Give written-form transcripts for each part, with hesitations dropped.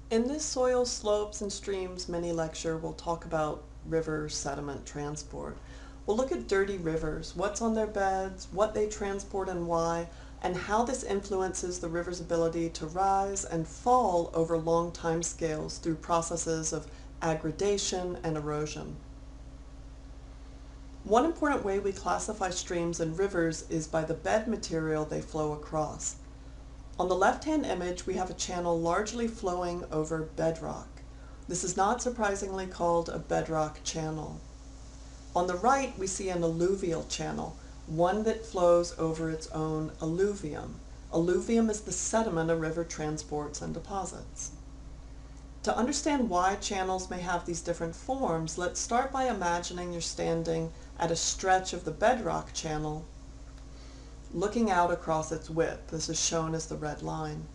In this Soil, Slopes, and Streams mini lecture, we'll talk about river sediment transport. We'll look at dirty rivers, what's on their beds, what they transport and why, and how this influences the river's ability to rise and fall over long time scales through processes of aggradation and erosion. One important way we classify streams and rivers is by the bed material they flow across. On the left-hand image, we have a channel largely flowing over bedrock. This is not surprisingly called a bedrock channel. On the right, we see an alluvial channel, one that flows over its own alluvium. Alluvium is the sediment a river transports and deposits. To understand why channels may have these different forms, let's start by imagining you're standing at a stretch of the bedrock channel, looking out across its width. This is shown as the red line.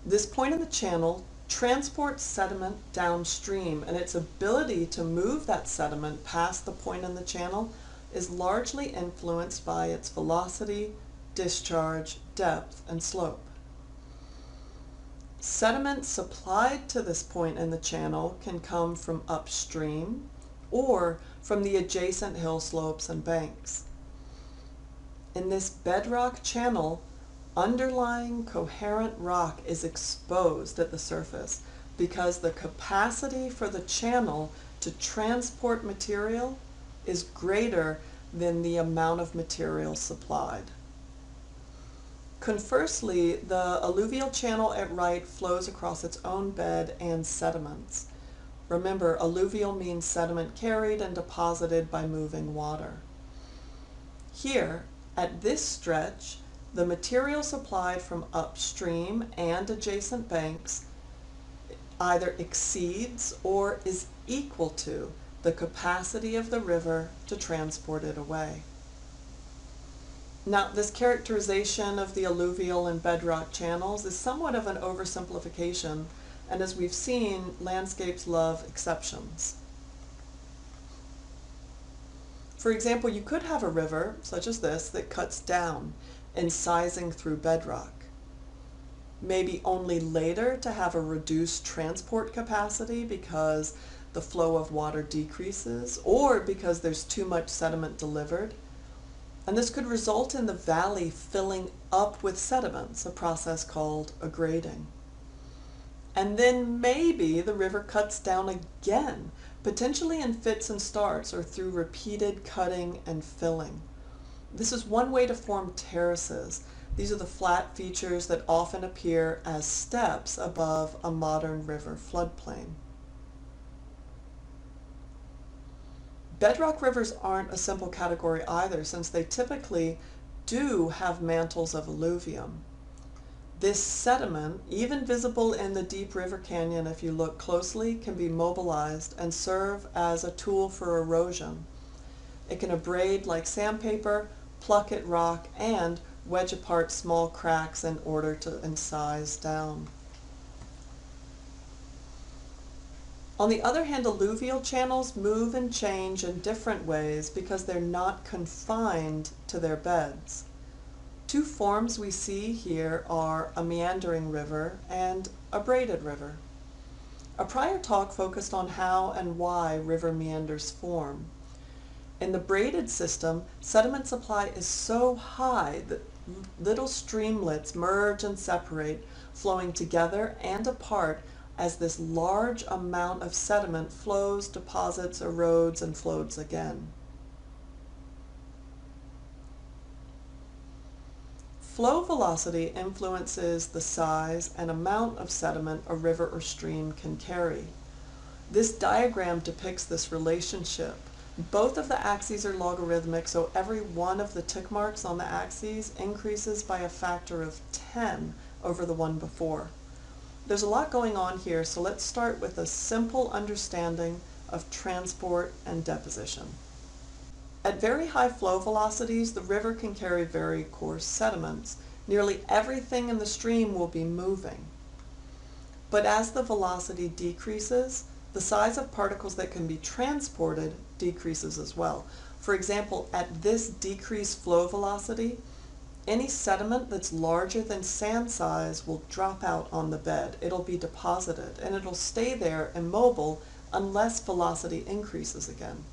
This point in the channel transports sediment downstream, and its ability to move that sediment past the point in the channel is largely influenced by its velocity, discharge, depth, and slope. Sediment supplied to this point in the channel can come from upstream or from the adjacent hill slopes and banks. In this bedrock channel, underlying coherent rock is exposed at the surface because the capacity for the channel to transport material is greater than the amount of material supplied. Conversely, the alluvial channel at right flows across its own bed and sediments. Remember, alluvial means sediment carried and deposited by moving water. Here, at this stretch, the material supplied from upstream and adjacent banks either exceeds or is equal to the capacity of the river to transport it away. Now, this characterization of the alluvial and bedrock channels is somewhat of an oversimplification, and as we've seen, landscapes love exceptions. For example, you could have a river, such as this, that cuts down, incising through bedrock. Maybe only later to have a reduced transport capacity because the flow of water decreases, or because there's too much sediment delivered. And this could result in the valley filling up with sediments, a process called aggrading. And then maybe the river cuts down again, potentially in fits and starts or through repeated cutting and filling. This is one way to form terraces. These are the flat features that often appear as steps above a modern river floodplain. Bedrock rivers aren't a simple category either, since they typically do have mantles of alluvium. This sediment, even visible in the deep river canyon if you look closely, can be mobilized and serve as a tool for erosion. It can abrade like sandpaper, pluck at rock, and wedge apart small cracks in order to incise down. On the other hand, alluvial channels move and change in different ways because they're not confined to their beds. Two forms we see here are a meandering river and a braided river. A prior talk focused on how and why river meanders form. In the braided system, sediment supply is so high that little streamlets merge and separate, flowing together and apart as this large amount of sediment flows, deposits, erodes, and floats again. Flow velocity influences the size and amount of sediment a river or stream can carry. This diagram depicts this relationship. Both of the axes are logarithmic, so every one of the tick marks on the axes increases by a factor of 10 over the one before. There's a lot going on here, so let's start with a simple understanding of transport and deposition. At very high flow velocities, the river can carry very coarse sediments. Nearly everything in the stream will be moving. But as the velocity decreases, the size of particles that can be transported decreases as well. For example, at this decreased flow velocity, any sediment that's larger than sand size will drop out on the bed. It'll be deposited and it'll stay there immobile unless velocity increases again.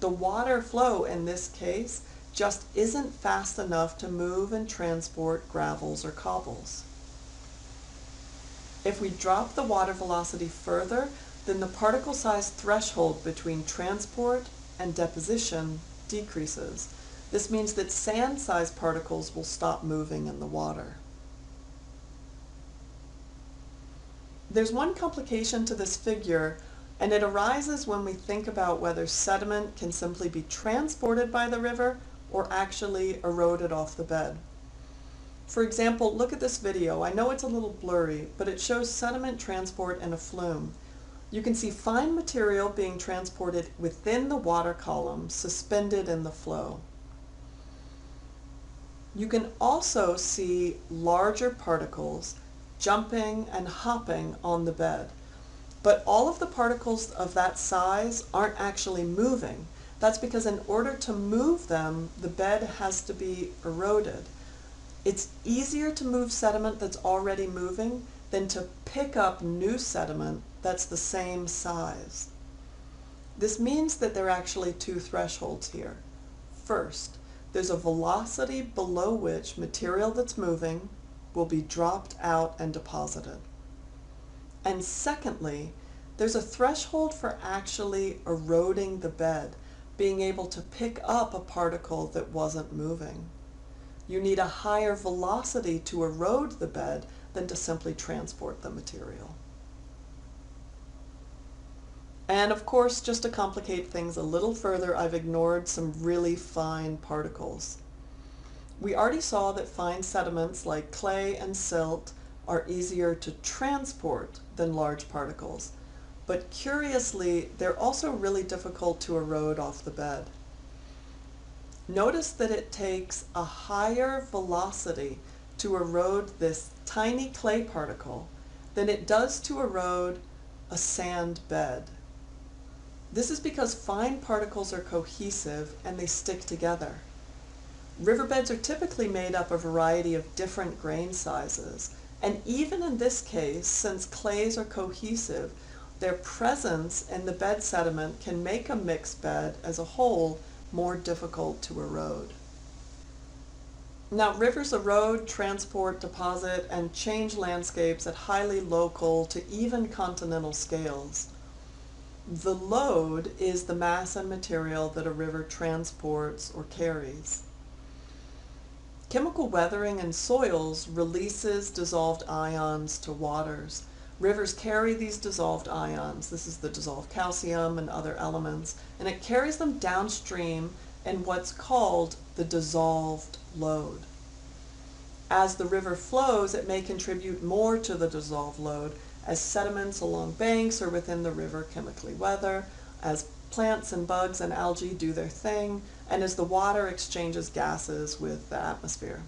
The water flow in this case just isn't fast enough to move and transport gravels or cobbles. If we drop the water velocity further, then the particle size threshold between transport and deposition decreases. This means that sand-sized particles will stop moving in the water. There's one complication to this figure, and it arises when we think about whether sediment can simply be transported by the river or actually eroded off the bed. For example, look at this video. I know it's a little blurry, but it shows sediment transport in a flume. You can see fine material being transported within the water column, suspended in the flow. You can also see larger particles jumping and hopping on the bed. But all of the particles of that size aren't actually moving. That's because in order to move them, the bed has to be eroded. It's easier to move sediment that's already moving than to pick up new sediment that's the same size. This means that there are actually two thresholds here. First, there's a velocity below which material that's moving will be dropped out and deposited. And secondly, there's a threshold for actually eroding the bed, being able to pick up a particle that wasn't moving. You need a higher velocity to erode the bed than to simply transport the material. And of course, just to complicate things a little further, I've ignored some really fine particles. We already saw that fine sediments like clay and silt are easier to transport than large particles. But curiously, they're also really difficult to erode off the bed. Notice that it takes a higher velocity to erode this tiny clay particle than it does to erode a sand bed. This is because fine particles are cohesive and they stick together. Riverbeds are typically made up of a variety of different grain sizes, and even in this case, since clays are cohesive, their presence in the bed sediment can make a mixed bed as a whole more difficult to erode. Now, rivers erode, transport, deposit, and change landscapes at highly local to even continental scales. The load is the mass and material that a river transports or carries. Chemical weathering in soils releases dissolved ions to waters. Rivers carry these dissolved ions. This is the dissolved calcium and other elements, and it carries them downstream in what's called the dissolved load. As the river flows, it may contribute more to the dissolved load as sediments along banks or within the river chemically weather, as plants and bugs and algae do their thing, and as the water exchanges gases with the atmosphere.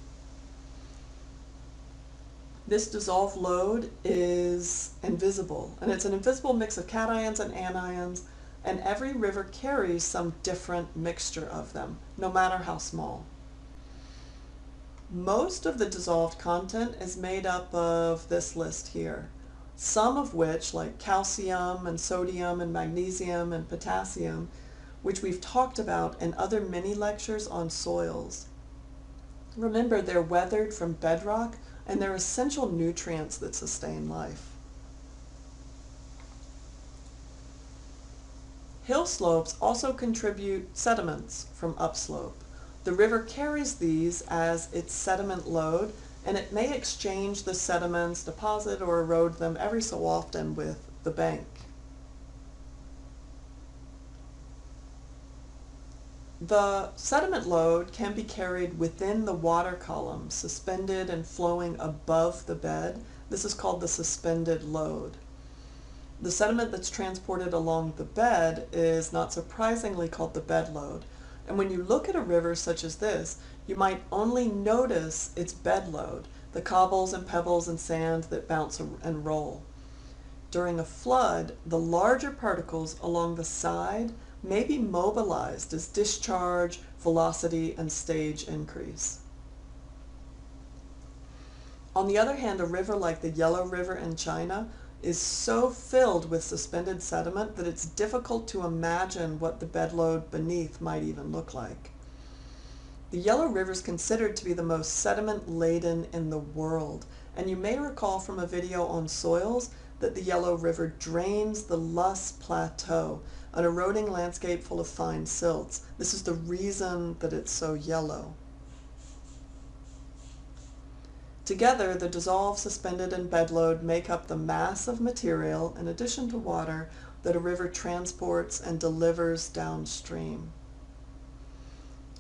This dissolved load is invisible, and it's an invisible mix of cations and anions, and every river carries some different mixture of them, no matter how small. Most of the dissolved content is made up of this list here, some of which, like calcium and sodium and magnesium and potassium, which we've talked about in other mini lectures on soils. Remember, they're weathered from bedrock, and they're essential nutrients that sustain life. Hill slopes also contribute sediments from upslope. The river carries these as its sediment load, and it may exchange the sediments, deposit or erode them every so often with the bank. The sediment load can be carried within the water column, suspended and flowing above the bed. This is called the suspended load. The sediment that's transported along the bed is not surprisingly called the bed load. And when you look at a river such as this, you might only notice its bed load, the cobbles and pebbles and sand that bounce and roll. During a flood, the larger particles along the side may be mobilized as discharge, velocity, and stage increase. On the other hand, a river like the Yellow River in China is so filled with suspended sediment that it's difficult to imagine what the bedload beneath might even look like. The Yellow River is considered to be the most sediment-laden in the world, and you may recall from a video on soils that the Yellow River drains the Luss Plateau, an eroding landscape full of fine silts. This is the reason that it's so yellow. Together, the dissolved, suspended, and bedload make up the mass of material, in addition to water, that a river transports and delivers downstream.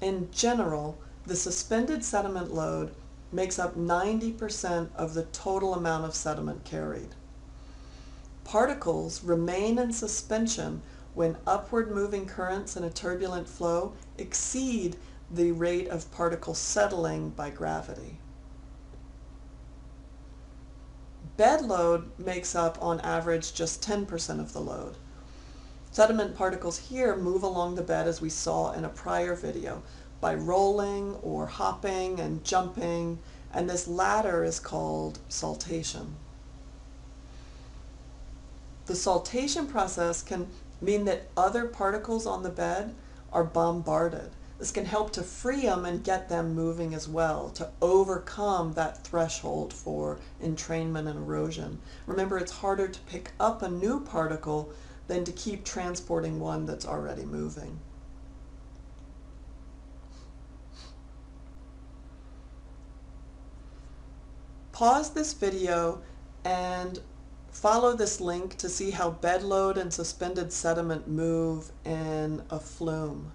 In general, the suspended sediment load makes up 90% of the total amount of sediment carried. Particles remain in suspension when upward moving currents in a turbulent flow exceed the rate of particle settling by gravity. Bed load makes up on average just 10% of the load. Sediment particles here move along the bed as we saw in a prior video by rolling or hopping and jumping, and this latter is called saltation. The saltation process can mean that other particles on the bed are bombarded. This can help to free them and get them moving as well, to overcome that threshold for entrainment and erosion. Remember, it's harder to pick up a new particle than to keep transporting one that's already moving. Pause this video and follow this link to see how bedload and suspended sediment move in a flume.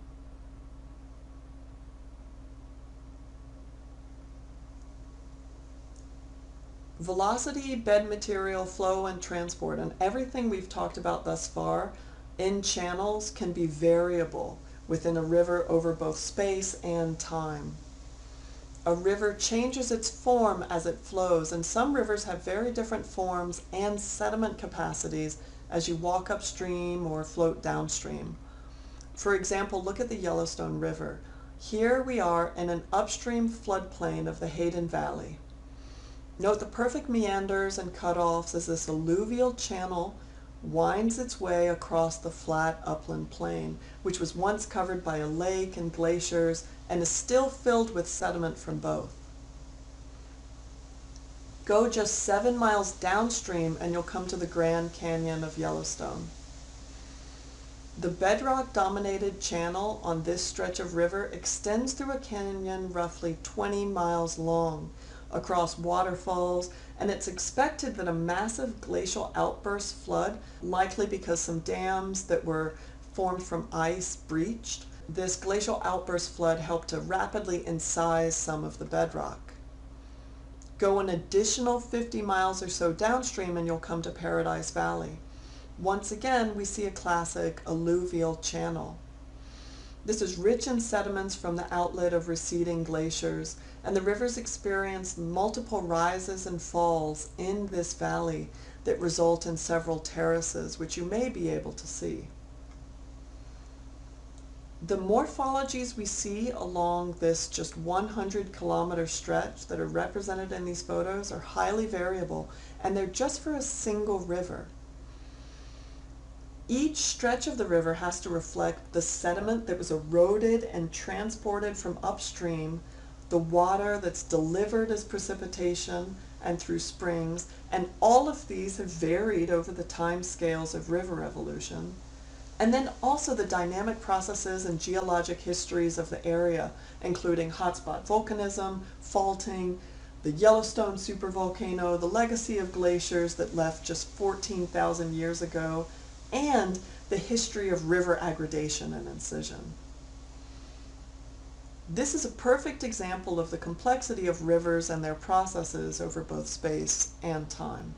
Velocity, bed material, flow, and transport, and everything we've talked about thus far in channels can be variable within a river over both space and time. A river changes its form as it flows, and some rivers have very different forms and sediment capacities as you walk upstream or float downstream. For example, look at the Yellowstone River. Here we are in an upstream floodplain of the Hayden Valley. Note the perfect meanders and cutoffs as this alluvial channel winds its way across the flat upland plain, which was once covered by a lake and glaciers and is still filled with sediment from both. Go just 7 miles downstream and you'll come to the Grand Canyon of Yellowstone. The bedrock-dominated channel on this stretch of river extends through a canyon roughly 20 miles long, across waterfalls, and it's expected that a massive glacial outburst flood, likely because some dams that were formed from ice breached. This glacial outburst flood helped to rapidly incise some of the bedrock. Go an additional 50 miles or so downstream and you'll come to Paradise Valley. Once again, we see a classic alluvial channel. This is rich in sediments from the outlet of receding glaciers, and the rivers experience multiple rises and falls in this valley that result in several terraces, which you may be able to see. The morphologies we see along this just 100-kilometer stretch that are represented in these photos are highly variable, and they're just for a single river. Each stretch of the river has to reflect the sediment that was eroded and transported from upstream, the water that's delivered as precipitation and through springs, and all of these have varied over the time scales of river evolution. And then also the dynamic processes and geologic histories of the area, including hotspot volcanism, faulting, the Yellowstone supervolcano, the legacy of glaciers that left just 14,000 years ago, and the history of river aggradation and incision. This is a perfect example of the complexity of rivers and their processes over both space and time.